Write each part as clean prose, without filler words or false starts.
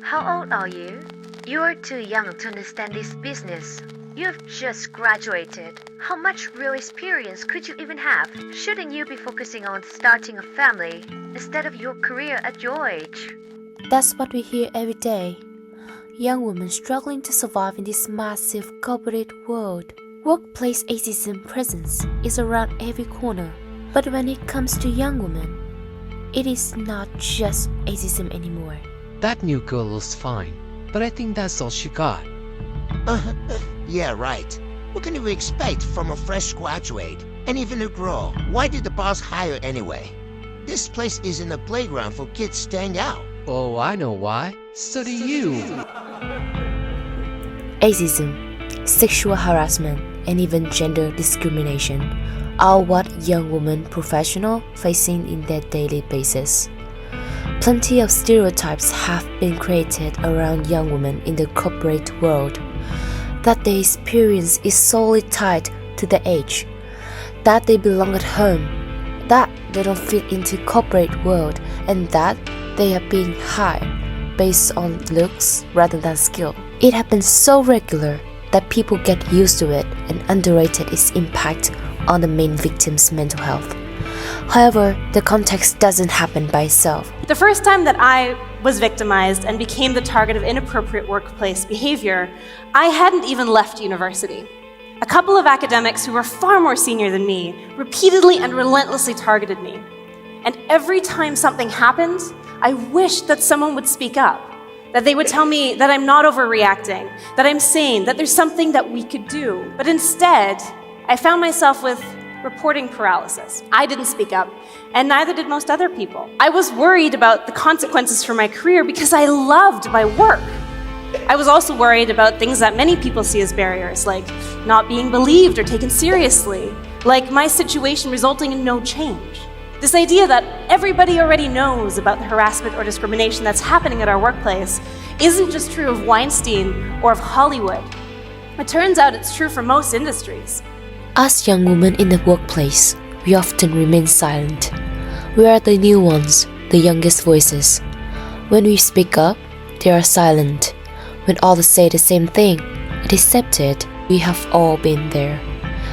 How old are you? You are too young to understand this business. You have just graduated. How much real experience could you even have? Shouldn't you be focusing on starting a family instead of your career at your age? That's what we hear every day. Young women struggling to survive in this massive corporate world. Workplace ageism presence is around every corner. But when it comes to young women, it is not just ageism anymore. That new girl looks fine, but I think that's all she got. Yeah, right. What can you expect from a fresh graduate? And even a girl, why did the boss hire anyway? This place isn't a playground for kids staying out. Oh, I know why. So do you. Ageism, sexual harassment, and even gender discrimination are what young women professionals facing in their daily basis. Plenty of stereotypes have been created around young women in the corporate world. That their experience is solely tied to their age, that they belong at home, that they don't fit into corporate world, and that they are being hired based on looks rather than skill. It happens so regular that people get used to it and underrated its impact on the main victim's mental health. However, the context doesn't happen by itself. The first time that I was victimized and became the target of inappropriate workplace behavior, I hadn't even left university. A couple of academics who were far more senior than me repeatedly and relentlessly targeted me. And every time something happened, I wished that someone would speak up, that they would tell me that I'm not overreacting, that I'm sane, that there's something that we could do. But instead, I found myself with reporting paralysis. I didn't speak up, and neither did most other people. I was worried about the consequences for my career because I loved my work. I was also worried about things that many people see as barriers, like not being believed or taken seriously, like my situation resulting in no change. This idea that everybody already knows about the harassment or discrimination that's happening at our workplace isn't just true of Weinstein or of Hollywood. It turns out it's true for most industries. As young women in the workplace, we often remain silent. We are the new ones, the youngest voices. When we speak up, they are silent. When others say the same thing, it is accepted. We have all been there,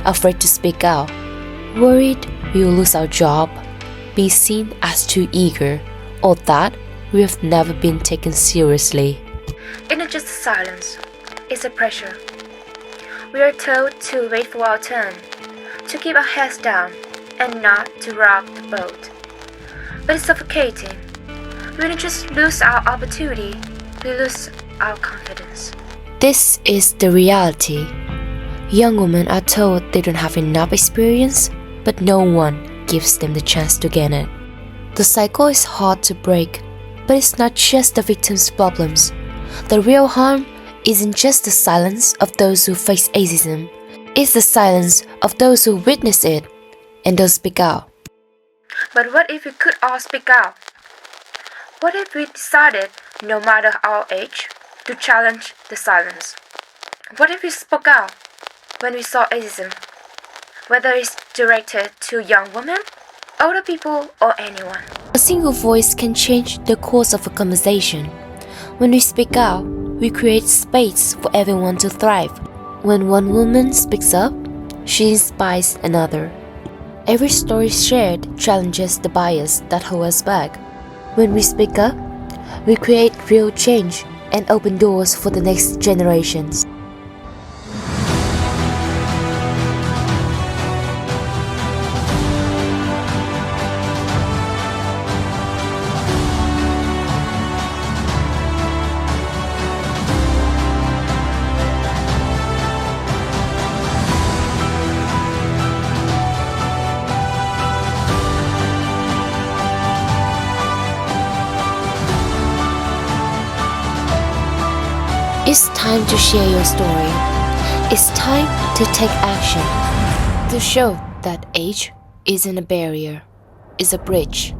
afraid to speak out, worried we will lose our job, be seen as too eager, or that we have never been taken seriously. It's not just silence, it's a pressure. We are told to wait for our turn, to keep our heads down, and not to rock the boat. But it's suffocating. We don't just lose our opportunity, we lose our confidence. This is the reality. Young women are told they don't have enough experience, but no one gives them the chance to gain it. The cycle is hard to break, but it's not just the victim's problems. The real harm isn't just the silence of those who face ageism, it's the silence of those who witness it and don't speak out. But what if we could all speak out? What if we decided, no matter our age, to challenge the silence? What if we spoke out when we saw ageism, whether it's directed to young women, older people, or anyone? A single voice can change the course of a conversation. When we speak out, we create space for everyone to thrive. When one woman speaks up, she inspires another. Every story shared challenges the bias that hold us back. When we speak up, we create real change and open doors for the next generations. It's time to share your story. It's time to take action. To show that age isn't a barrier, it's a bridge.